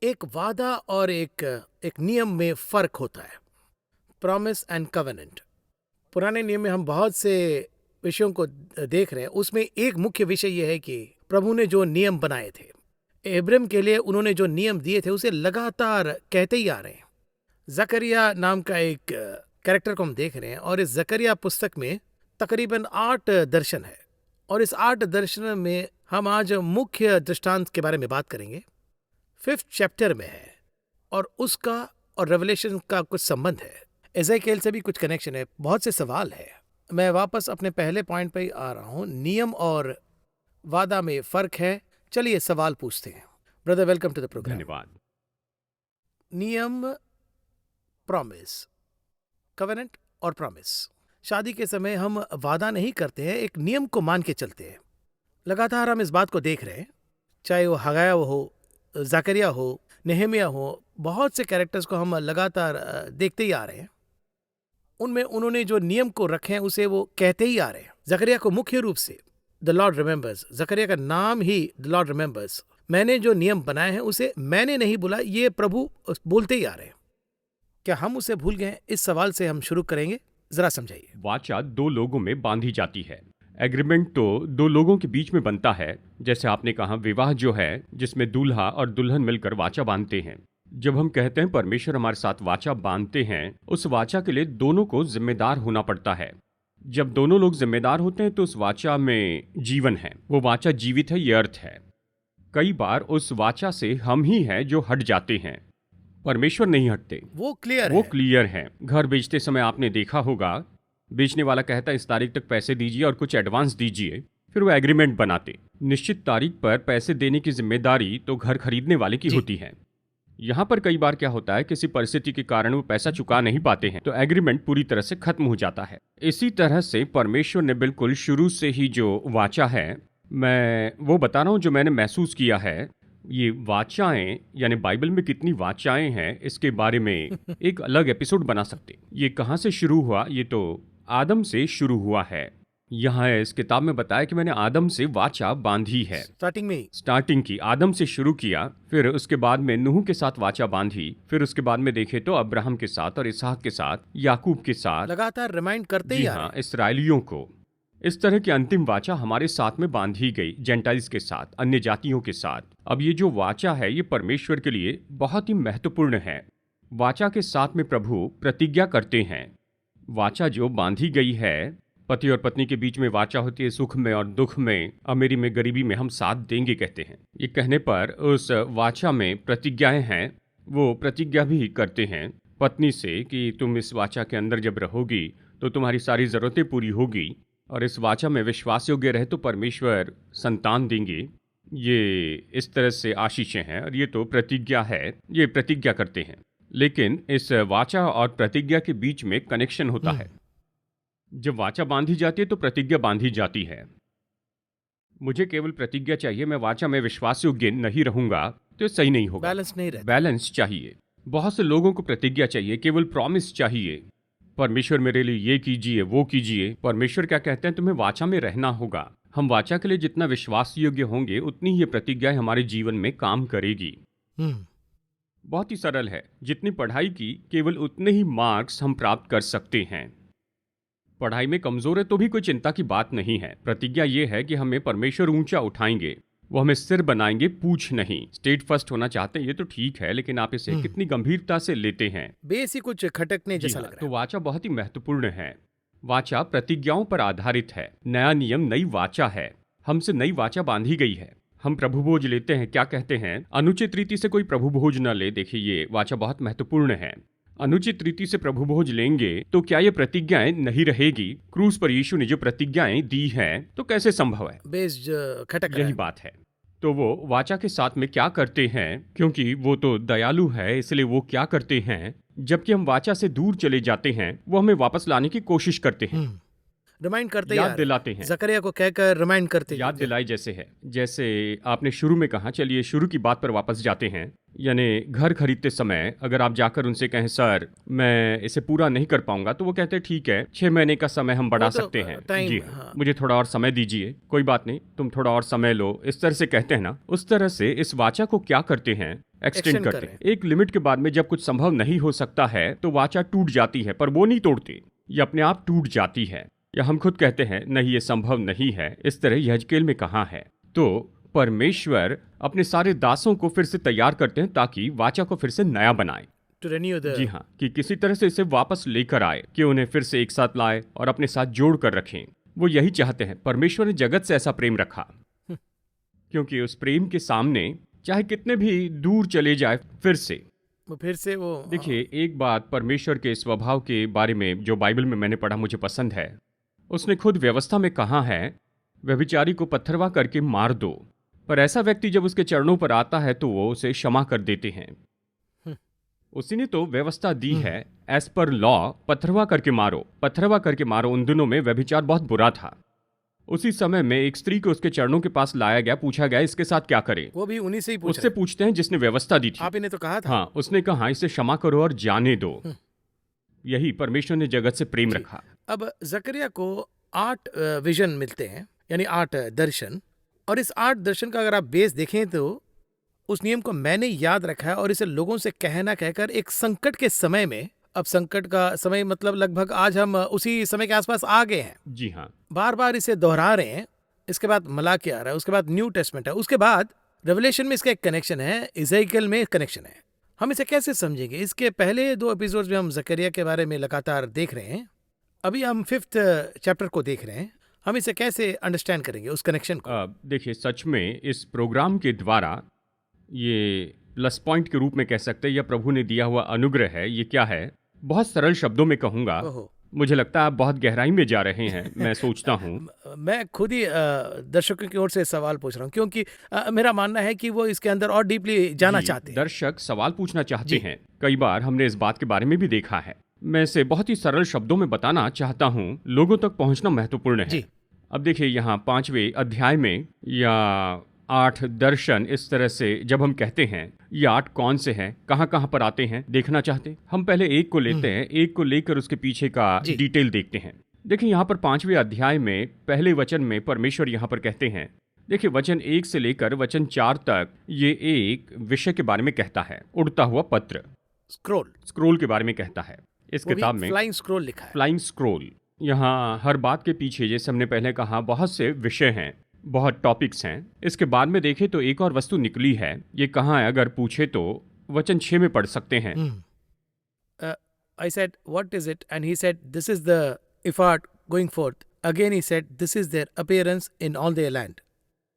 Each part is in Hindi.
एक वादा और एक नियम में फर्क होता है। Promise and covenant. पुराने नियम में हम बहुत से विषयों को देख रहे हैं। उसमें एक मुख्य विषय यह है कि प्रभु ने जो नियम बनाए थे इब्राहिम के लिए, उन्होंने जो नियम दिए थे उसे लगातार कहते ही आ रहे हैं। जकरिया नाम का एक कैरेक्टर को हम देख रहे हैं और इस जकरिया पुस्तक में तकरीबन 8 दर्शन है और इस 8 दर्शन में हम आज मुख्य दृष्टांत के बारे में बात करेंगे। 5th चैप्टर में है और उसका और रेवलेशन का कुछ संबंध है। एजेकिएल से भी कुछ कनेक्शन है। बहुत से सवाल है। मैं वापस अपने पहले पॉइंट पे ही आ रहा हूँ। नियम और वादा में फर्क है। चलिए सवाल पूछते हैं। Brother, welcome to the programme. धन्यवाद। नियम, प्रॉमिस, कवेनेंट और प्रॉमिस। शादी के समय हम वादा नहीं करते हैं, एक नियम को मान के चलते हैं। लगातार हम इस बात को देख रहे हैं, चाहे वो हगाया हो, जकरिया हो, नेहमिया हो, बहुत से कैरेक्टर्स को हम लगातार देखते ही आ रहे हैं। उनमें उन्होंने जो नियम को रखे हैं उसे वो कहते ही आ रहे हैं। जकरिया को मुख्य रूप से द लॉर्ड रिमेंबर्स, जकरिया का नाम ही द लॉर्ड रिमेंबर्स। मैंने जो नियम बनाए हैं उसे मैंने नहीं बोला, ये प्रभु बोलते ही आ रहे हैं। क्या हम उसे भूल गए? इस सवाल से हम शुरू करेंगे, जरा समझाइए। वाचा 2 लोगों में बांधी जाती है। एग्रीमेंट तो 2 लोगों के बीच में बनता है। जैसे आपने कहा, विवाह जो है जिसमें दूल्हा और दुल्हन मिलकर वाचा बांधते हैं। जब हम कहते हैं परमेश्वर हमारे साथ वाचा बांधते हैं, उस वाचा के लिए दोनों को जिम्मेदार होना पड़ता है। जब दोनों लोग जिम्मेदार होते हैं तो उस वाचा में जीवन है, वो वाचा जीवित है, ये अर्थ है। कई बार उस वाचा से हम ही हैं जो हट जाते हैं, परमेश्वर नहीं हटते। वो क्लियर है। घर बेचते समय आपने देखा होगा, बेचने वाला कहता है इस तारीख तक पैसे दीजिए और कुछ एडवांस दीजिए, फिर वो एग्रीमेंट बनाते। निश्चित तारीख पर पैसे देने की जिम्मेदारी तो घर खरीदने वाले की होती है। यहाँ पर कई बार क्या होता है, किसी परिस्थिति के कारण वो पैसा चुका नहीं पाते हैं तो एग्रीमेंट पूरी तरह से खत्म हो जाता है। इसी तरह से परमेश्वर ने बिल्कुल शुरू से ही जो वाचा है, मैं वो बता रहा हूँ जो मैंने महसूस किया है। ये वाचाएं, यानी बाइबल में कितनी वाचाएं हैं, इसके बारे में एक अलग एपिसोड बना सकते। ये कहाँ से शुरू हुआ? ये तो आदम से शुरू हुआ है। यहाँ इस किताब में बताया कि मैंने आदम से वाचा बांधी है। स्टार्टिंग की आदम से शुरू किया, फिर उसके बाद में नूह के साथ वाचा बांधी, फिर उसके बाद में देखे तो अब्राहम के साथ और इसहाक के साथ, याकूब के साथ, लगातार रिमाइंड करते ही हाँ, इसराइलियों को। इस तरह की अंतिम वाचा हमारे साथ में बांधी गई, जेंटाइल्स के साथ, अन्य जातियों के साथ। अब ये जो वाचा है ये परमेश्वर के लिए बहुत ही महत्वपूर्ण है। वाचा के साथ में प्रभु प्रतिज्ञा करते हैं। वाचा जो बांधी गई है, पति और पत्नी के बीच में वाचा होती है, सुख में और दुख में, अमीरी में गरीबी में हम साथ देंगे कहते हैं। ये कहने पर उस वाचा में प्रतिज्ञाएं हैं। वो प्रतिज्ञा भी करते हैं पत्नी से कि तुम इस वाचा के अंदर जब रहोगी तो तुम्हारी सारी ज़रूरतें पूरी होगी, और इस वाचा में विश्वास योग्य रहे तो परमेश्वर संतान देंगे। ये इस तरह से आशीषें हैं और ये तो प्रतिज्ञा है, ये प्रतिज्ञा करते हैं। लेकिन इस वाचा और प्रतिज्ञा के बीच में कनेक्शन होता है। जब वाचा बांधी जाती है तो प्रतिज्ञा बांधी जाती है। मुझे केवल प्रतिज्ञा चाहिए, मैं वाचा में विश्वास योग्य नहीं रहूंगा तो ये सही नहीं होगा। बैलेंस नहीं रहता। बैलेंस चाहिए। बहुत से लोगों को प्रतिज्ञा चाहिए, केवल प्रॉमिस चाहिए, परमेश्वर मेरे लिए ये कीजिए वो कीजिए। परमेश्वर क्या कहते हैं, तुम्हें वाचा में रहना होगा। हम वाचा के लिए जितना विश्वास योग्य होंगे उतनी ही ये प्रतिज्ञा हमारे जीवन में काम करेगी। बहुत ही सरल है। जितनी पढ़ाई की केवल उतने ही मार्क्स हम प्राप्त कर सकते हैं। पढ़ाई में कमजोर है तो भी कोई चिंता की बात नहीं है। प्रतिज्ञा ये है कि हमें परमेश्वर ऊंचा उठाएंगे, वो हमें सिर बनाएंगे, पूछ नहीं। स्टेट फर्स्ट होना चाहते हैं ये तो ठीक है, लेकिन आप इसे कितनी गंभीरता से लेते हैं। बेसिक कुछ खटकने जैसा लग रहा है। तो वाचा बहुत ही महत्वपूर्ण है। वाचा प्रतिज्ञाओं पर आधारित है। नया नियम नई वाचा है। हमसे नई वाचा बांधी गई है। हम प्रभु भोज लेते हैं, क्या कहते हैं, अनुचित रीति से कोई प्रभु भोज न ले। देखिए ये वाचा बहुत महत्वपूर्ण है। अनुचित रीति से प्रभु भोज लेंगे तो क्या ये प्रतिज्ञाएं नहीं रहेगी? क्रूस पर यीशु ने जो प्रतिज्ञाएं दी हैं तो कैसे संभव है? यही बात है। तो वो वाचा के साथ में क्या करते हैं, क्योंकि वो तो दयालु है, इसलिए वो क्या करते हैं, जबकि हम वाचा से दूर चले जाते हैं वो हमें वापस लाने की कोशिश करते हैं। रिमाइंड करते ही याद आ रहे दिलाते हैं। जकरिया को कहकर रिमाइंड करते ही याद दिलाई जैसे है, जैसे आपने शुरू में कहा, चलिए शुरू की बात पर वापस जाते हैं। यानी घर खरीदते समय अगर आप जाकर उनसे कहें सर मैं इसे पूरा नहीं कर पाऊंगा, तो वो कहते हैं ठीक है 6 महीने का समय हम बढ़ा वो तो सकते हैं, टाइम, जी हाँ। मुझे थोड़ा और समय दीजिए, कोई बात नहीं तुम थोड़ा और समय लो, इस तरह से कहते हैं ना। उस तरह से इस वाचा को क्या करते हैं, एक्सटेंड Extend करते कर हैं। एक लिमिट के बाद में जब कुछ संभव नहीं हो सकता है तो वाचा टूट जाती है, पर वो नहीं तोड़ते, ये अपने आप टूट जाती है। या हम खुद कहते हैं नहीं ये संभव नहीं है, इस तरह यहेजकेल में कहा है। तो परमेश्वर अपने सारे दासों को फिर से तैयार करते हैं ताकि वाचा को फिर से नया बनाए। टू रिन्यू द जी हाँ, कि किसी तरह से इसे वापस लेकर आए, कि उन्हें फिर से एक साथ लाए और अपने साथ जोड़ कर रखें। वो यही चाहते हैं। परमेश्वर ने जगत से ऐसा प्रेम रखा क्योंकि उस प्रेम के सामने चाहे कितने भी दूर चले जाए फिर से वो देखिए एक बात परमेश्वर के स्वभाव के बारे में जो बाइबल में मैंने पढ़ा मुझे पसंद है। उसने खुद व्यवस्था में कहा है व्यभिचारी को पत्थरवा करके मार दो, पर ऐसा व्यक्ति जब उसके चरणों पर आता है तो वो उसे क्षमा कर देते हैं। उसी ने तो व्यवस्था दी है एज पर लॉ, पत्थरवा करके मारो, पत्थरवा करके मारो। उन दिनों में व्यभिचार बहुत बुरा था। उसी समय में एक स्त्री को उसके चरणों के पास लाया गया, पूछा गया इसके साथ क्या करें। वो भी उन्हीं से ही पूछ उससे रहे पूछते हैं जिसने व्यवस्था दी थी। आप ही ने तो कहा था। हाँ, उसने कहा इसे क्षमा करो और जाने दो। यही परमेश्वर ने जगत से प्रेम रखा। अब जकरिया को 8 विजन मिलते हैं, यानी 8 दर्शन। और इस 8 दर्शन का अगर आप बेस देखें तो उस नियम को मैंने याद रखा है और इसे लोगों से कहना कहकर एक संकट के समय में, अब संकट का समय मतलब लगभग आज हम उसी समय के आसपास आ गए हैं। जी हाँ, बार बार इसे दोहरा रहे हैं। इसके बाद मलाकी आ रहा है, उसके बाद न्यू टेस्टमेंट है, उसके बाद रेवलेशन में इसका एक कनेक्शन है, इज़ेकियल में कनेक्शन है। हम इसे कैसे समझेंगे? इसके पहले 2 एपिसोड्स में हम जकरिया के बारे में लगातार देख रहे हैं, अभी हम 5th चैप्टर को देख रहे हैं। हम इसे कैसे अंडरस्टैंड करेंगे उस कनेक्शन को? देखिए सच में इस प्रोग्राम के द्वारा ये प्लस पॉइंट के रूप में कह सकते हैं, या प्रभु ने दिया हुआ अनुग्रह है। ये क्या है, बहुत सरल शब्दों में कहूँगा। ओहो। मुझे लगता है आप बहुत गहराई में जा रहे हैं, मैं सोचता हूँ। मैं खुद ही दर्शकों की ओर से सवाल पूछ रहा हूँ, क्योंकि मेरा मानना है कि वो इसके अंदर और डीपली जाना जी, चाहते हैं। दर्शक सवाल पूछना चाहते हैं। कई बार हमने इस बात के बारे में भी देखा है। मैं इसे बहुत ही सरल शब्दों में बताना चाहता हूँ, लोगों तक पहुँचना महत्वपूर्ण है। जी। अब देखिए यहाँ 5वें अध्याय में या 8 दर्शन, इस तरह से जब हम कहते हैं ये 8 कौन से हैं, कहाँ कहाँ पर आते हैं, देखना चाहते हैं। हम पहले एक को लेते हैं, एक को लेकर उसके पीछे का जी। डिटेल देखते हैं। देखिए यहाँ पर 5वें अध्याय में पहले वचन में परमेश्वर यहाँ पर कहते हैं, देखिए वचन 1 से लेकर वचन 4 तक ये एक विषय के बारे में कहता है, उड़ता हुआ पत्र, स्क्रोल के बारे में कहता है। इस किताब में फ्लाइंग स्क्रोल लिखा है। Flying scroll. यहाँ हर बात के पीछे, जैसे हमने पहले कहा, बहुत से विषय हैं, बहुत टॉपिक्स हैं। इसके बाद में देखें तो एक और वस्तु निकली है। ये कहाँ है अगर पूछे तो वचन 6 में पढ़ सकते हैं। I said, what is it? And he said, this is the ephod going forth. Again he said, this is their appearance in all their land.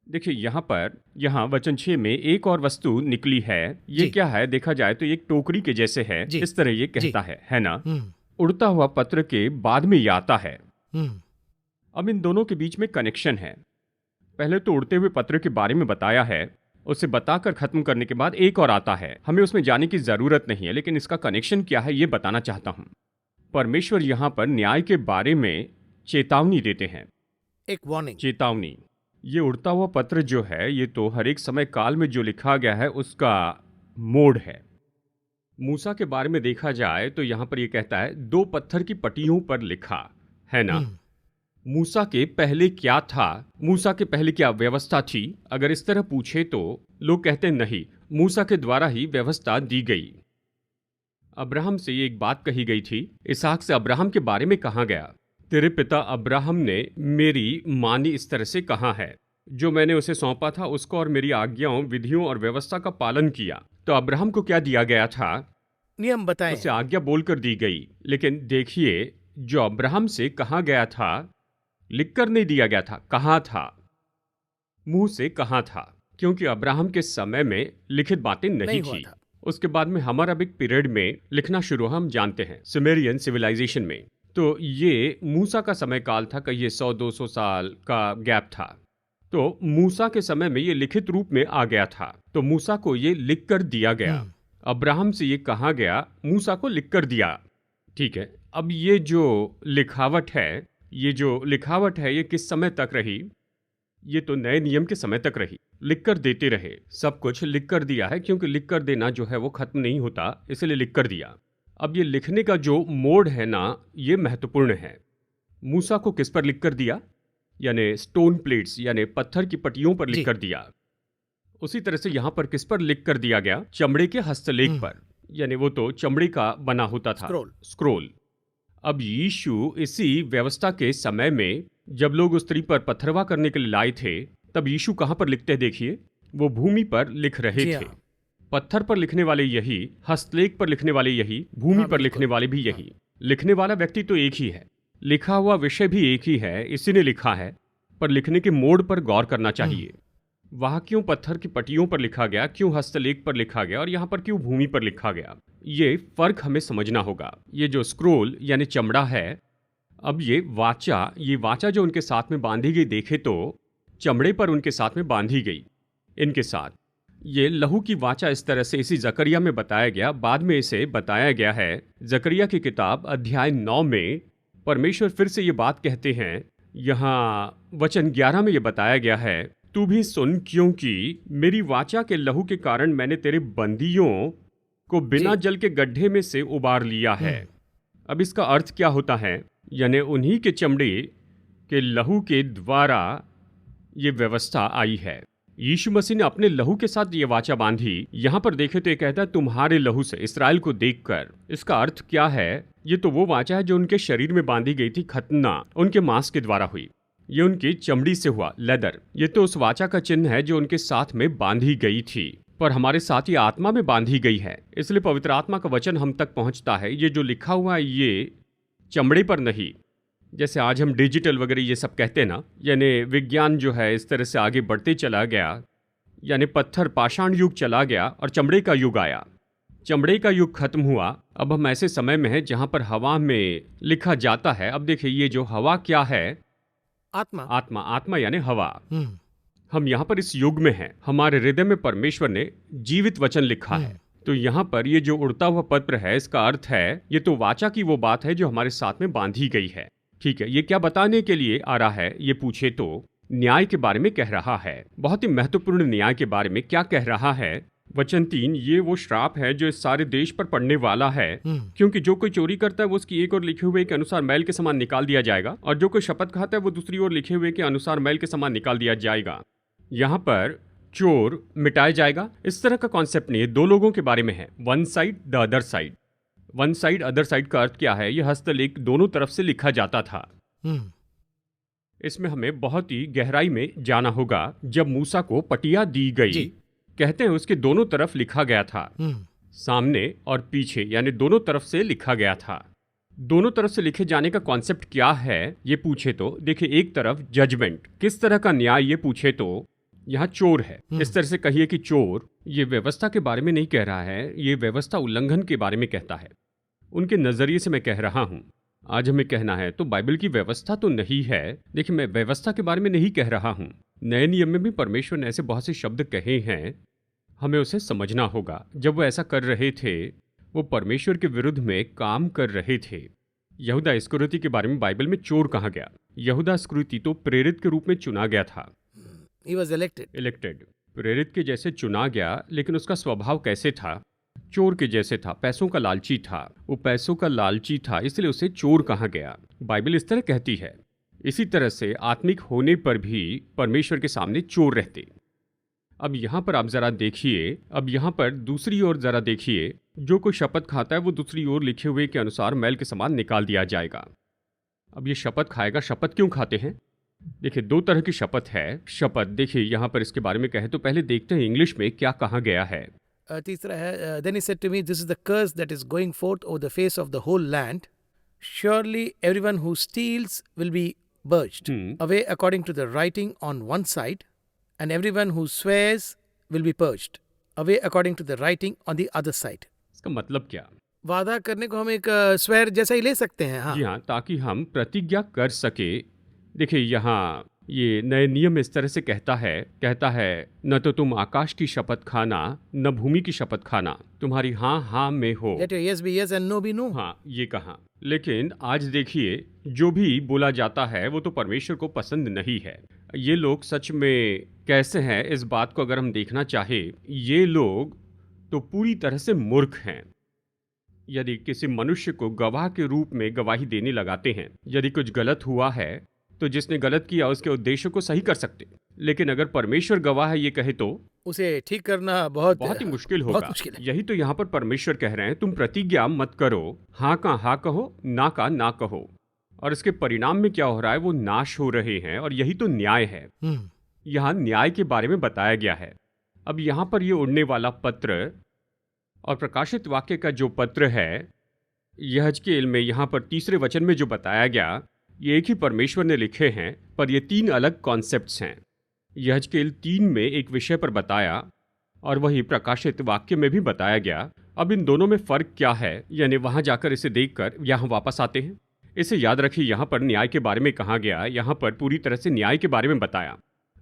देखिए यहाँ वचन 6 में एक और वस्तु निकली है। ये जी। क्या है, देखा जाए तो ये एक टोकरी के जैसे है, जी। इस तरह ये कहता है ना। हम्म, उड़ता हुआ पत्र के बाद में ये आता है। हम्म, अब इन दोनों के बीच में कनेक्शन है। पहले तो उड़ते हुए पत्र के बारे में बताया है, उसे बताकर खत्म करने के बाद एक और आता है। हमें उसमें जाने की जरूरत नहीं है, लेकिन इसका कनेक्शन क्या है ये बताना चाहता हूं। परमेश्वर यहाँ पर न्याय के बारे में चेतावनी देते हैं। एक वार्निंग। चेतावनी। ये उड़ता हुआ पत्र जो है, ये तो हर एक समय काल में जो लिखा गया है उसका मोड है। मूसा के बारे में देखा जाए तो यहाँ पर ये कहता है 2 पत्थर की पट्टियों पर लिखा है ना। मूसा के पहले क्या था, मूसा के पहले क्या व्यवस्था थी? अगर इस तरह पूछे तो लोग कहते नहीं, मूसा के द्वारा ही व्यवस्था दी गई। अब्राहम से ये एक बात कही गई थी, इसहाक से अब्राहम के बारे में कहा गया, तेरे पिता अब्राहम ने मेरी मानी इस तरह से कहा है, जो मैंने उसे सौंपा था उसको और मेरी आज्ञाओं, विधियों और व्यवस्था का पालन किया। तो अब्राहम को क्या दिया गया था? नियम बताएं। उसे आज्ञा बोलकर दी गई। लेकिन देखिए, जो अब्राहम से कहा गया था, लिखकर नहीं दिया गया था, कहा था, मुंह से कहा था, क्योंकि अब्राहम के समय में लिखित बातें नहीं हुआ थी। था। उसके बाद में हमाराबिक पीरियड में लिखना शुरू, हम जानते हैं, सुमेरियन सिविलाइजेशन में। तो ये मूसा का समय काल था, कहिए 100-200 साल का गैप था। तो मूसा के समय में ये लिखित रूप में आ गया था, तो मूसा को ये लिख कर दिया गया। अब्राहम से ये कहा गया, मूसा को लिख कर दिया। ठीक है, अब ये जो लिखावट है, ये जो लिखावट है ये किस समय तक रही? ये तो नए नियम के समय तक रही। लिख कर देते रहे, सब कुछ लिख कर दिया है, क्योंकि लिख कर देना जो है वो खत्म नहीं होता, इसलिए लिख कर दिया। अब ये लिखने का जो मोड है ना, ये महत्वपूर्ण है। मूसा को किस पर लिख कर दिया? यानी स्टोन प्लेट्स, यानी पत्थर की पट्टियों पर लिख जी। कर दिया। उसी तरह से यहाँ पर किस पर लिख कर दिया गया? चमड़े के हस्तलेख पर, यानी वो तो चमड़े का बना होता था, स्क्रोल। स्क्रोल। अब यीशु इसी व्यवस्था के समय में जब लोग उस स्त्री पर पथरवा करने के लिए लाए थे, तब यीशु कहाँ पर लिखते देखिए? वो भूमि पर लिख रहे जी थे। हाँ। पत्थर पर लिखने वाले यही, हस्तलेख पर लिखने वाले यही, भूमि हाँ, पर बिल्कुल। लिखने वाले भी यही। लिखने वाला व्यक्ति तो एक ही है, लिखा हुआ विषय भी एक ही है, इसी ने लिखा है, पर लिखने के मोड पर गौर करना चाहिए। वहां क्यों पत्थर की पट्टियों पर लिखा गया, क्यों हस्तलेख पर लिखा गया और यहाँ पर क्यों भूमि पर लिखा गया? ये फर्क हमें समझना होगा। ये जो स्क्रोल यानी चमड़ा है, अब ये वाचा जो उनके साथ में बांधी गई देखे तो चमड़े पर उनके साथ में बांधी गई। इनके साथ ये लहू की वाचा इस तरह से इसी जकरिया में बताया गया, बाद में इसे बताया गया है जकरिया की किताब अध्याय 9 में। परमेश्वर फिर से ये बात कहते हैं, यहाँ वचन 11 में ये बताया गया है, तू भी सुन, क्योंकि मेरी वाचा के लहू के कारण मैंने तेरे बंदियों को बिना जल के गड्ढे में से उबार लिया है। अब इसका अर्थ क्या होता है? यानी उन्हीं के चमड़े के लहू के द्वारा ये व्यवस्था आई है। यीशु मसीह ने अपने लहू के साथ ये वाचा बांधी। यहां पर देखे तो ये कहता है तुम्हारे लहू से, इसराइल को देखकर। इसका अर्थ क्या है? ये तो वो वाचा है जो उनके शरीर में बांधी गई थी, खतना उनके मांस के द्वारा हुई। ये उनकी चमड़ी से हुआ, लेदर। ये तो उस वाचा का चिन्ह है जो उनके साथ में बांधी गई थी, पर हमारे साथ ही आत्मा में बांधी गई है। इसलिए पवित्र आत्मा का वचन हम तक पहुंचता है। ये जो लिखा हुआ है ये चमड़े पर नहीं, जैसे आज हम डिजिटल वगैरह ये सब कहते हैं ना, यानी विज्ञान जो है इस तरह से आगे बढ़ते चला गया, यानी पत्थर पाषाण युग चला गया और चमड़े का युग आया। चमड़े का युग खत्म हुआ, अब हम ऐसे समय में हैं जहां पर हवा में लिखा जाता है। अब देखिए ये जो हवा क्या है? आत्मा। आत्मा यानी हवा। हम यहाँ पर इस युग में हैं, हमारे हृदय में परमेश्वर ने जीवित वचन लिखा है। तो यहाँ पर ये जो उड़ता हुआ पत्र है, इसका अर्थ है ये तो वाचा की वो बात है जो हमारे साथ में बांधी गई है। ठीक है, ये क्या बताने के लिए आ रहा है? ये पूछे तो न्याय के बारे में कह रहा है, बहुत ही महत्वपूर्ण न्याय के बारे में। क्या कह रहा है? वचन 3, ये वो श्राप है जो इस सारे देश पर पड़ने वाला है, क्योंकि जो कोई चोरी करता है वो उसकी एक और लिखे हुए के अनुसार मैल के समान निकाल दिया जाएगा, और जो कोई शपथ खाता है वो दूसरी ओर लिखे हुए के अनुसार मैल के समान निकाल दिया जाएगा। यहाँ पर चोर मिटाया जाएगा, इस तरह का कॉन्सेप्ट नहीं है। दो लोगों के बारे में है, one side the other side. One side other side का अर्थ क्या है? यह हस्तलेख दोनों तरफ से लिखा जाता था। इसमें हमें बहुत ही गहराई में जाना होगा। जब मूसा को पटिया दी गई, कहते हैं उसके दोनों तरफ लिखा गया था, सामने और पीछे, यानी दोनों तरफ से लिखा गया था। दोनों तरफ से लिखे जाने का कॉन्सेप्ट क्या है ये पूछे तो देखिए, एक तरफ जजमेंट, किस तरह का न्याय ये पूछे तो यहाँ चोर है। इस तरह से कहिए कि चोर, ये व्यवस्था के बारे में नहीं कह रहा है, ये व्यवस्था उल्लंघन के बारे में कहता है। उनके नजरिए से मैं कह रहा हूँ। आज हमें कहना है तो बाइबल की व्यवस्था तो नहीं है। देखिए, मैं व्यवस्था के बारे में नहीं कह रहा हूँ। नए नियम में भी परमेश्वर ने ऐसे बहुत से शब्द कहे हैं, हमें उसे समझना होगा। जब वो ऐसा कर रहे थे, वो परमेश्वर के विरुद्ध में काम कर रहे थे। यहूदा इस्करियोती के बारे में बाइबल में चोर कहा गया। यहूदा इस्करियोती तो प्रेरित के रूप में चुना गया था। He was elected. प्रेरित के जैसे चुना गया, लेकिन उसका स्वभाव कैसे था? चोर के जैसे था, पैसों का लालची था। वो पैसों का लालची था, इसलिए उसे चोर कहा गया। बाइबल इस तरह कहती है। इसी तरह से आत्मिक होने पर भी परमेश्वर के सामने चोर रहते। अब यहाँ पर आप जरा देखिए, अब यहाँ पर दूसरी ओर जरा देखिए, जो कोई शपथ खाता है वो दूसरी ओर लिखे हुए के अनुसार मैल के समान निकाल दिया जाएगा। अब ये शपथ खाएगा। शपथ क्यों खाते हैं? देखिए, दो तरह की शपथ है। शपथ देखिए यहाँ पर इसके बारे में कहे तो पहले देखते हैं इंग्लिश में क्या कहा गया है। तीसरा है, then he said to me, this is the curse that is going forth over the face of the whole land. Surely everyone who steals will be purged away according to the writing on one side, and everyone who swears will be purged away according to the writing on the other side. इसका मतलब क्या? वादा करने को हम एक स्वेर जैसा ही ले सकते हैं। हाँ जी हाँ, ताकि हम प्रतिज्ञा कर सके। देखिए, यहाँ ये नए नियम इस तरह से कहता है न तो तुम आकाश की शपथ खाना न भूमि की शपथ खाना, तुम्हारी हाँ हाँ में हो। Let your yes be yes and no be no. हाँ, ये कहा। लेकिन आज देखिए, जो भी बोला जाता है वो तो परमेश्वर को पसंद नहीं है। ये लोग सच में कैसे हैं, इस बात को अगर हम देखना चाहे, ये लोग तो पूरी तरह से मूर्ख हैं। यदि किसी मनुष्य को गवाह के रूप में गवाही देने लगाते हैं, यदि कुछ गलत हुआ है तो जिसने गलत किया उसके उद्देश्य को सही कर सकते, लेकिन अगर परमेश्वर गवाह है ये कहे तो उसे ठीक करना बहुत ही मुश्किल बहुत होगा। मुश्किल है। यही तो यहाँ पर परमेश्वर कह रहे हैं, तुम प्रतिज्ञा मत करो, हाँ का हाँ कहो, ना का ना कहो। और इसके परिणाम में क्या हो रहा है, वो नाश हो रहे हैं, और यही तो न्याय है। यहाँ न्याय के बारे में बताया गया है। अब यहाँ पर ये उड़ने वाला पत्र और प्रकाशित वाक्य का जो पत्र है, यहजकेल में यहाँ पर तीसरे वचन में जो बताया गया, ये एक ही परमेश्वर ने लिखे हैं, पर ये 3 अलग कॉन्सेप्ट्स हैं। यहजकेल 3 में एक विषय पर बताया और वही प्रकाशित वाक्य में भी बताया गया। अब इन दोनों में फर्क क्या है, यानी वहां जाकर इसे देखकर यहाँ वापस आते हैं। इसे याद रखिए, यहाँ पर न्याय के बारे में कहा गया, यहाँ पर पूरी तरह से न्याय के बारे में बताया।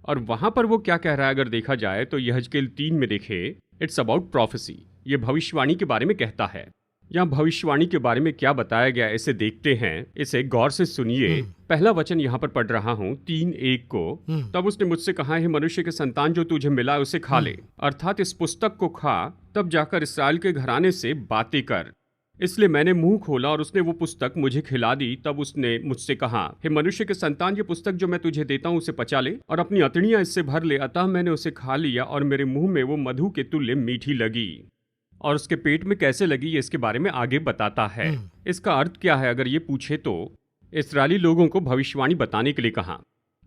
और वहां पर वो क्या कह रहा है अगर देखा जाए तो यहजकेल 3 में देखे, इट्स अबाउट प्रोफेसी, ये भविष्यवाणी के बारे में कहता है। यहाँ भविष्यवाणी के बारे में क्या बताया गया, इसे देखते हैं, इसे गौर से सुनिए। पहला वचन यहाँ पर पढ़ रहा हूँ 3:1 को। तब उसने मुझसे कहा, हे मनुष्य के संतान, जो तुझे मिला उसे खा ले, अर्थात इस पुस्तक को खा, तब जाकर इस्राएल के घराने से बातें कर। इसलिए मैंने मुंह खोला और उसने वो पुस्तक मुझे खिला दी। तब उसने मुझसे कहा, हे मनुष्य के संतान, ये पुस्तक जो मैं तुझे देता हूँ उसे पचा ले और अपनी अतड़ियां इससे भर ले। अतः मैंने उसे खा लिया और मेरे मुंह में वो मधु के तुल्य मीठी लगी। और उसके पेट में कैसे लगी ये इसके बारे में आगे बताता है। इसका अर्थ क्या है अगर ये पूछे तो, इस्राएली लोगों को भविष्यवाणी बताने के लिए कहा,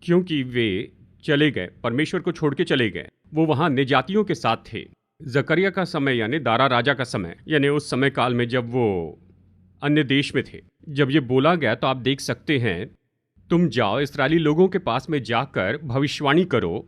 क्योंकि वे चले गए, परमेश्वर को छोड़ के चले गए। वो वहां निजातियों के साथ थे। जकरिया का समय यानी दारा राजा का समय, यानी उस समय काल में जब वो अन्य देश में थे, जब ये बोला गया तो आप देख सकते हैं, तुम जाओ इस्राएली लोगों के पास में जाकर भविष्यवाणी करो।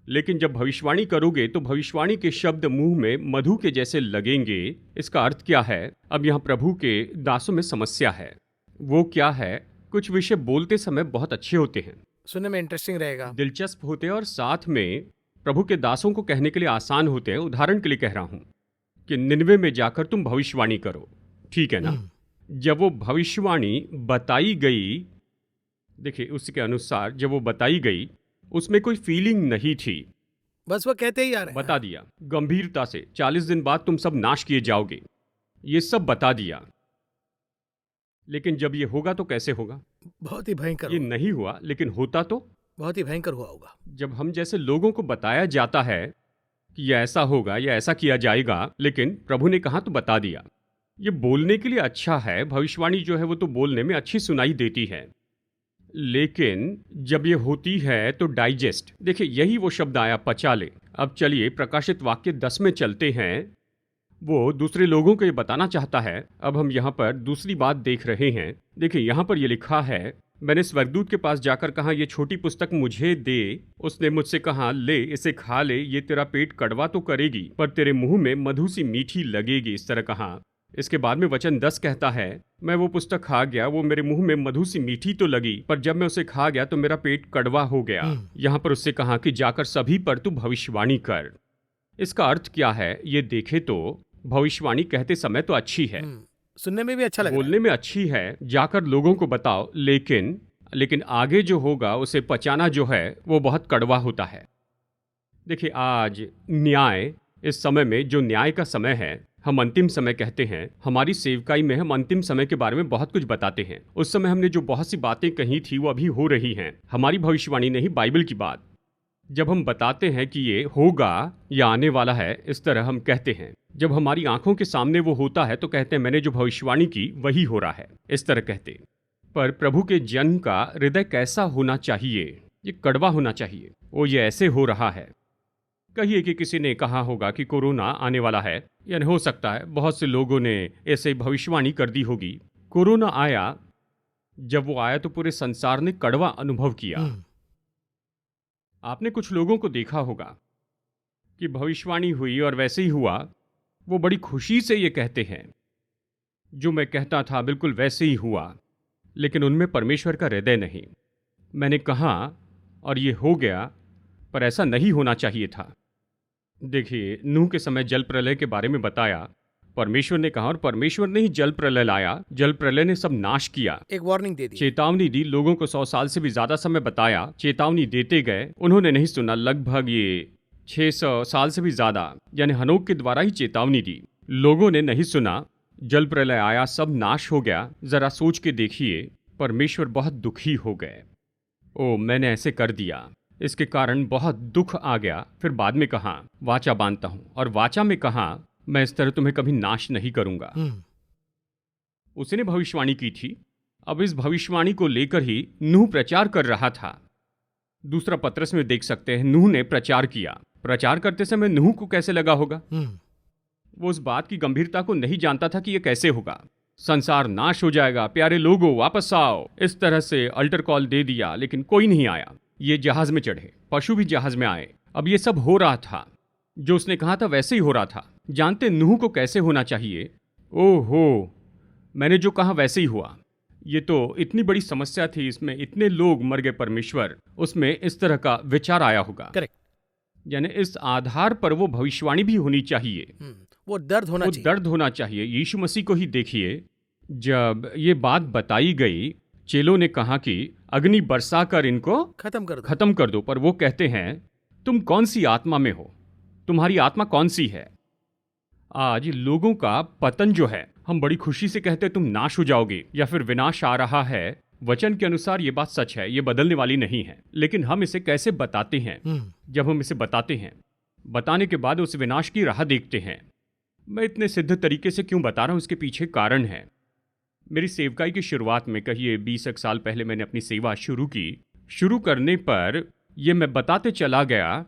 लेकिन जब भविष्यवाणी करोगे तो भविष्यवाणी के शब्द मुंह में मधु के जैसे लगेंगे। इसका अर्थ क्या है? अब यहाँ प्रभु के दासों में समस्या है। वो क्या है? कुछ विषय बोलते समय बहुत अच्छे होते हैं, सुनने में इंटरेस्टिंग रहेगा, दिलचस्प होते हैं, और साथ में प्रभु के दासों को कहने के लिए आसान होते हैं। उदाहरण के लिए कह रहा हूं कि निनवे में जाकर तुम भविष्यवाणी करो, ठीक है ना? जब वो भविष्यवाणी बताई गई, देखिए उसके अनुसार जब वो बताई गई, उसमें कोई फीलिंग नहीं थी, बस वो कहते ही आ रहे हैं। बता दिया गंभीरता से, 40 दिन बाद तुम सब नाश किए जाओगे, ये सब बता दिया। लेकिन जब ये होगा तो कैसे होगा? बहुत ही भयंकर। ये नहीं हुआ, लेकिन होता तो बहुत ही भयंकर हुआ होगा। जब हम जैसे लोगों को बताया जाता है कि यह ऐसा होगा या ऐसा किया जाएगा, लेकिन प्रभु ने कहा तो बता दिया। ये बोलने के लिए अच्छा है, भविष्यवाणी जो है वो तो बोलने में अच्छी सुनाई देती है, लेकिन जब ये होती है तो डाइजेस्ट, देखिए यही वो शब्द आया, पचा ले। अब चलिए प्रकाशित वाक्य 10 में चलते हैं। वो दूसरे लोगों को ये बताना चाहता है। अब हम यहाँ पर दूसरी बात देख रहे हैं। देखिए यहाँ पर ये लिखा है, मैंने स्वर्गदूत के पास जाकर कहा, ये छोटी पुस्तक मुझे दे। उसने मुझसे कहा, ले इसे खा ले, ये तेरा पेट कड़वा तो करेगी पर तेरे मुंह में मधु सी मीठी लगेगी, इस तरह कहा। इसके बाद में वचन 10 कहता है, मैं वो पुस्तक खा गया, वो मेरे मुंह में मधु सी मीठी तो लगी, पर जब मैं उसे खा गया तो मेरा पेट कड़वा हो गया। यहाँ पर उससे कहा कि जाकर सभी पर तू भविष्यवाणी कर। इसका अर्थ क्या है ये देखे तो भविष्यवाणी कहते समय तो अच्छी है, सुनने में भी अच्छा लग रहा है, बोलने में अच्छी है, जाकर लोगों को बताओ, लेकिन आगे जो होगा उसे पचाना जो है वो बहुत कड़वा होता है। देखिए आज न्याय, इस समय में जो न्याय का समय है, हम अंतिम समय कहते हैं। हमारी सेवकाई में हम अंतिम समय के बारे में बहुत कुछ बताते हैं। उस समय हमने जो बहुत सी बातें कही थी वो अभी हो रही हैं। हमारी भविष्यवाणी नहीं, बाइबल की बात। जब हम बताते हैं कि ये होगा या आने वाला है, इस तरह हम कहते हैं। जब हमारी आंखों के सामने वो होता है तो कहते हैं मैंने जो भविष्यवाणी की वही हो रहा है, इस तरह कहते। पर प्रभु के जन का हृदय कैसा होना चाहिए? ये कड़वा होना चाहिए। वो ये ऐसे हो रहा है। कहिए कि किसी ने कहा होगा कि कोरोना आने वाला है, यानी हो सकता है बहुत से लोगों ने ऐसे भविष्यवाणी कर दी होगी। कोरोना आया, जब वो आया तो पूरे संसार ने कड़वा अनुभव किया। आपने कुछ लोगों को देखा होगा कि भविष्यवाणी हुई और वैसे ही हुआ, वो बड़ी खुशी से ये कहते हैं, जो मैं कहता था बिल्कुल वैसे ही हुआ, लेकिन उनमें परमेश्वर का हृदय नहीं। मैंने कहा और ये हो गया, पर ऐसा नहीं होना चाहिए था। देखिए, नूह के समय जल प्रलय के बारे में बताया, परमेश्वर ने कहा, और परमेश्वर ने ही जल प्रलय लाया। जल प्रलय ने सब नाश किया। एक वार्निंग दे दी। चेतावनी दी, लोगों को 100 साल से भी ज्यादा समय बताया, चेतावनी देते गए, उन्होंने नहीं सुना। लगभग ये 600 साल से भी ज्यादा, यानी हनोक के द्वारा ही चेतावनी दी, लोगों ने नहीं सुना। जल प्रलय आया, सब नाश हो गया। जरा सोच के देखिए, परमेश्वर बहुत दुखी हो गए। ओ, मैंने ऐसे कर दिया, इसके कारण बहुत दुख आ गया। फिर बाद में कहा, वाचा बांधता हूं, और वाचा में कहा, मैं इस तरह तुम्हें कभी नाश नहीं करूंगा। उसने भविष्यवाणी की थी। अब इस भविष्यवाणी को लेकर ही नूह प्रचार कर रहा था। दूसरा पत्रस में देख सकते हैं, नूह ने प्रचार किया। प्रचार करते समय नूह को कैसे लगा होगा? वो उस बात की गंभीरता को नहीं जानता था कि यह कैसे होगा। संसार नाश हो जाएगा, प्यारे लोगों वापस आओ, इस तरह से अल्टर कॉल दे दिया, लेकिन कोई नहीं आया। ये जहाज में चढ़े, पशु भी जहाज में आए। अब ये सब हो रहा था, जो उसने कहा था वैसे ही हो रहा था। जानते नूह को कैसे होना चाहिए? ओहो, मैंने जो कहा वैसे ही हुआ। ये तो इतनी बड़ी समस्या थी, इसमें इतने लोग मर गए, परमेश्वर उसमें इस तरह का विचार आया होगा। करेक्ट। यानी इस आधार पर वो भविष्यवाणी भी होनी चाहिए, वो दर्द होना चाहिए। दर्द होना चाहिए। यीशु मसीह को ही देखिए, जब ये बात बताई गई, चेलों ने कहा कि अग्नि बरसा कर इनको खत्म कर दो, पर वो कहते हैं, तुम कौन सी आत्मा में हो? तुम्हारी आत्मा कौन सी है? आज लोगों का पतन जो है, हम बड़ी खुशी से कहते तुम नाश हो जाओगे या फिर विनाश आ रहा है। वचन के अनुसार ये बात सच है, ये बदलने वाली नहीं है। लेकिन हम इसे कैसे बताते हैं? जब हम इसे बताते हैं, बताने के बाद उस विनाश की राह देखते हैं। मैं इतने सिद्ध तरीके से क्यों बता रहा हूं, इसके पीछे कारण है। मेरी सेवकाई की शुरुआत में, कहिए 20 साल पहले मैंने अपनी सेवा शुरू की। शुरू करने पर यह मैं बताते चला गया,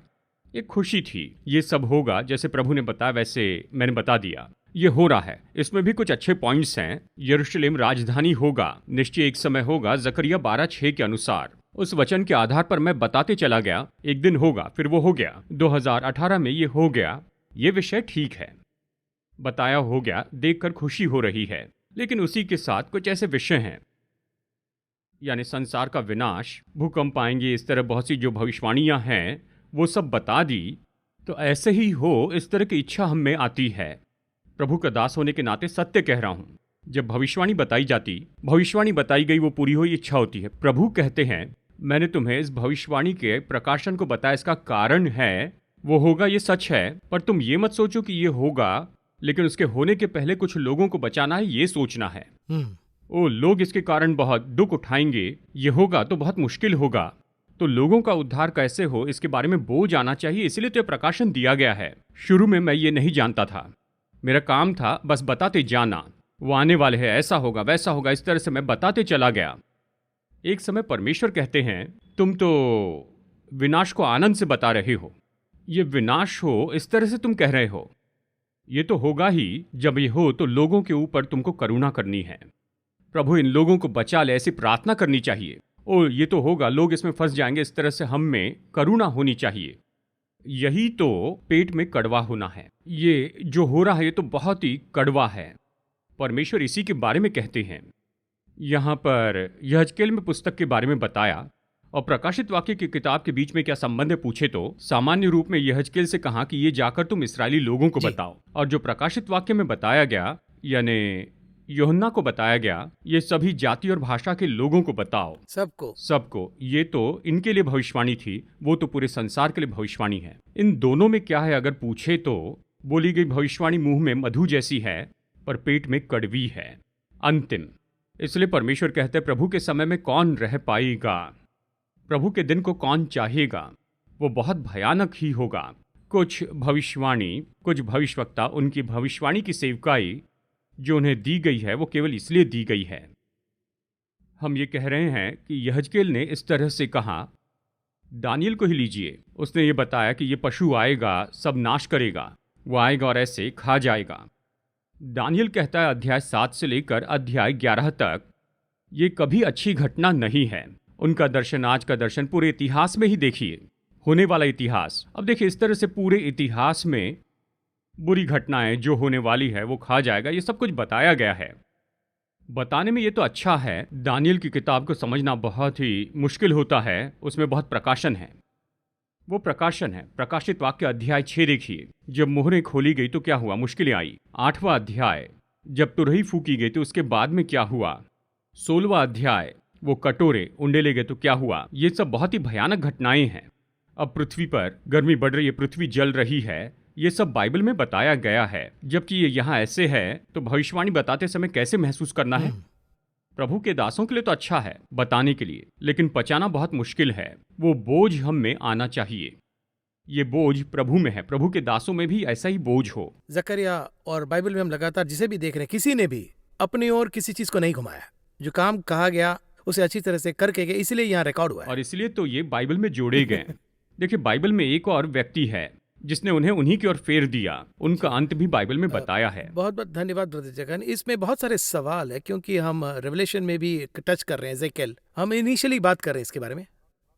एक खुशी थी, ये सब होगा, जैसे प्रभु ने बताया वैसे मैंने बता दिया। ये हो रहा है। इसमें भी कुछ अच्छे पॉइंट्स हैं। यरूशलेम राजधानी होगा, निश्चय एक समय होगा, जकरिया 12:6 के अनुसार। उस वचन के आधार पर मैं बताते चला गया, एक दिन होगा, फिर वो हो गया। 2018 में ये हो गया। ये विषय ठीक है, बताया हो गया, देखकर खुशी हो रही है। लेकिन उसी के साथ कुछ ऐसे विषय हैं, यानी संसार का विनाश, भूकंप आएंगे, इस तरह बहुत सी जो भविष्यवाणियां हैं वो सब बता दी। तो ऐसे ही हो, इस तरह की इच्छा हम में आती है। प्रभु का दास होने के नाते सत्य कह रहा हूं, जब भविष्यवाणी बताई जाती, भविष्यवाणी बताई गई, वो पूरी हो, इच्छा होती है। प्रभु कहते हैं, मैंने तुम्हें इस भविष्यवाणी के प्रकाशन को बताया, इसका कारण है, वो होगा, ये सच है, पर तुम ये मत सोचो कि ये होगा, लेकिन उसके होने के पहले कुछ लोगों को बचाना है, ये सोचना है। ओ, लोग इसके कारण बहुत दुख उठाएंगे, ये होगा तो बहुत मुश्किल होगा, तो लोगों का उद्धार कैसे हो, इसके बारे में बोझ आना चाहिए, इसलिए तो प्रकाशन दिया गया है। शुरू में मैं ये नहीं जानता था, मेरा काम था बस बताते जाना, वो आने वाले हैं, ऐसा होगा वैसा होगा, इस तरह से मैं बताते चला गया। एक समय परमेश्वर कहते हैं, तुम तो विनाश को आनंद से बता रहे हो, ये विनाश हो इस तरह से तुम कह रहे हो, ये तो होगा ही। जब ये हो तो लोगों के ऊपर तुमको करुणा करनी है, प्रभु इन लोगों को बचा ले, ऐसी प्रार्थना करनी चाहिए। ओ, ये तो होगा, लोग इसमें फंस जाएंगे, इस तरह से हम में करुणा होनी चाहिए। यही तो पेट में कड़वा होना है। ये जो हो रहा है ये तो बहुत ही कड़वा है। परमेश्वर इसी के बारे में कहते हैं। यहाँ पर यहेजकेल में पुस्तक के बारे में बताया, और प्रकाशित वाक्य की किताब के बीच में क्या संबंध है पूछे तो सामान्य रूप में यहेजकेल से कहा कि ये जाकर तुम इस्राएली लोगों को बताओ, और जो प्रकाशित वाक्य में बताया गया, यानी यूहन्ना को बताया गया, ये सभी जाति और भाषा के लोगों को बताओ, सबको। ये तो इनके लिए भविष्यवाणी थी, वो तो पूरे संसार के लिए भविष्यवाणी है। इन दोनों में क्या है अगर पूछे तो बोली गई भविष्यवाणी मुंह में मधु जैसी है, पर पेट में कड़वी है, अंतिम। इसलिए परमेश्वर कहते हैं, प्रभु के समय में कौन रह पाएगा, प्रभु के दिन को कौन चाहेगा, वो बहुत भयानक ही होगा। कुछ भविष्यवाणी, कुछ भविष्यवक्ता, उनकी भविष्यवाणी की सेवकाई जो उन्हें दी गई है वो केवल इसलिए दी गई है। हम ये कह रहे हैं कि यहेजकेल ने इस तरह से कहा। दानियल को ही लीजिए, उसने ये बताया कि ये पशु आएगा, सब नाश करेगा, वो आएगा और ऐसे खा जाएगा। दानियल कहता है अध्याय 7 से लेकर अध्याय 11 तक, ये कभी अच्छी घटना नहीं है। उनका दर्शन, आज का दर्शन, पूरे इतिहास में ही देखिए, होने वाला इतिहास। अब देखिए, इस तरह से पूरे इतिहास में बुरी घटनाएं जो होने वाली है वो खा जाएगा, ये सब कुछ बताया गया है। बताने में ये तो अच्छा है, दानियल की किताब को समझना बहुत ही मुश्किल होता है, उसमें बहुत प्रकाशन है। वो प्रकाशन है। प्रकाशित वाक्य अध्याय 6 देखिए, जब मोहरें खोली गई तो क्या हुआ, मुश्किलें आई। 8वां अध्याय, जब तुरही फूकी गई तो उसके बाद में क्या हुआ। 16वां अध्याय, वो कटोरे उंडेले गए तो क्या हुआ। ये सब बहुत ही भयानक घटनाएं हैं। अब पृथ्वी पर गर्मी बढ़ रही है, पृथ्वी जल रही है, ये सब बाइबल में बताया गया है। जबकि ये यहाँ ऐसे है तो भविष्यवाणी बताते समय कैसे महसूस करना है। प्रभु के दासों के लिए तो अच्छा है बताने के लिए, लेकिन पचाना बहुत मुश्किल है। वो बोझ हम में आना चाहिए। ये बोझ प्रभु में है, प्रभु के दासों में भी ऐसा ही बोझ हो। जकरिया और बाइबल में हम लगातार जिसे भी देख रहे हैं, किसी ने भी अपनी ओर किसी चीज को नहीं घुमाया। जो काम कहा गया उसे अच्छी तरह से करके गए, इसलिए यहाँ रिकॉर्ड हुआ है। और इसलिए तो ये बाइबल में जोड़े गए। देखिए, बाइबल में एक और व्यक्ति है जिसने उन्हें उन्हीं की ओर फेर दिया। उनका अंत भी बाइबल में बताया है। बहुत बहुत धन्यवाद ब्रदर जगन। इसमें बहुत सारे सवाल है, क्योंकि हम रेवलेशन में भी टच कर रहे हैं। एजेकिएल हम इनिशियली बात कर रहे हैं इसके बारे में।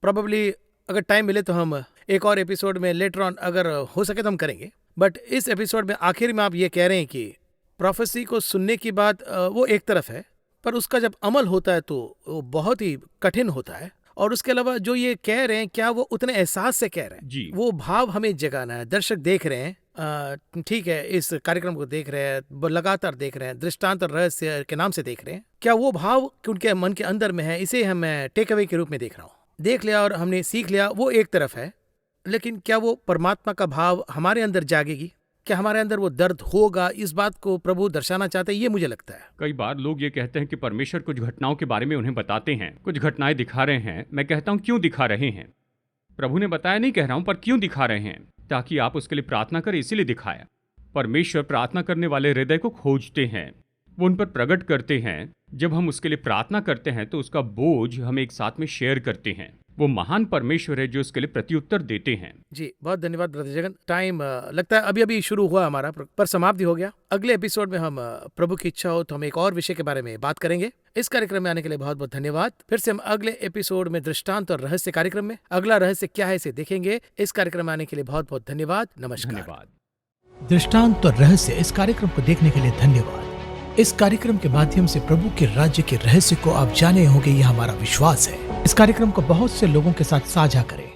प्रोबेबली अगर टाइम मिले तो हम एक और एपिसोड में लेटर ऑन अगर हो सके तो हम करेंगे। बट इस एपिसोड में आखिर में आप ये कह रहे हैं कि प्रोफेसी को सुनने की बात वो एक तरफ है, पर उसका जब अमल होता है तो वो बहुत ही कठिन होता है। और उसके अलावा जो ये कह रहे हैं, क्या वो उतने एहसास से कह रहे हैं जी। वो भाव हमें जगाना है। दर्शक देख रहे हैं, ठीक है, इस कार्यक्रम को देख रहे हैं, लगातार देख रहे हैं, दृष्टांत और रहस्य के नाम से देख रहे हैं। क्या वो भाव उनके मन के अंदर में है, इसे हम टेक अवे के रूप में देख रहा हूँ। देख लिया और हमने सीख लिया, वो एक तरफ है, लेकिन क्या वो परमात्मा का भाव हमारे अंदर जागेगी? क्या हमारे अंदर वो दर्द होगा? इस बात को प्रभु दर्शाना चाहते हैं, ये मुझे लगता है। कई बार लोग ये कहते हैं कि परमेश्वर कुछ घटनाओं के बारे में उन्हें बताते हैं, कुछ घटनाएं दिखा रहे हैं। मैं कहता हूं, क्यों दिखा रहे हैं? प्रभु ने बताया नहीं कह रहा हूं, पर क्यों दिखा रहे हैं? ताकि आप उसके लिए प्रार्थना करें, इसीलिए दिखाया। परमेश्वर प्रार्थना करने वाले हृदय को खोजते हैं, वो उन पर प्रकट करते हैं। जब हम उसके लिए प्रार्थना करते हैं तो उसका बोझ हम एक साथ में शेयर करते हैं। वो महान परमेश्वर है जो उसके लिए प्रत्युत्तर देते हैं। जी बहुत धन्यवाद ब्रदर जगन। टाइम लगता है अभी शुरू हुआ हमारा, पर समाप्ति हो गया। अगले एपिसोड में हम प्रभु की इच्छा हो तो हम एक और विषय के बारे में बात करेंगे। इस कार्यक्रम में आने के लिए बहुत बहुत धन्यवाद। फिर से हम अगले एपिसोड में दृष्टांत और रहस्य कार्यक्रम में अगला रहस्य क्या है इसे देखेंगे। इस कार्यक्रम में आने के लिए बहुत बहुत धन्यवाद। नमस्कार। धन्यवाद। दृष्टांत और रहस्य इस कार्यक्रम को देखने के लिए धन्यवाद। इस कार्यक्रम के माध्यम से प्रभु के राज्य के रहस्य को आप जाने होंगे, यह हमारा विश्वास है। इस कार्यक्रम को बहुत से लोगों के साथ साझा करें।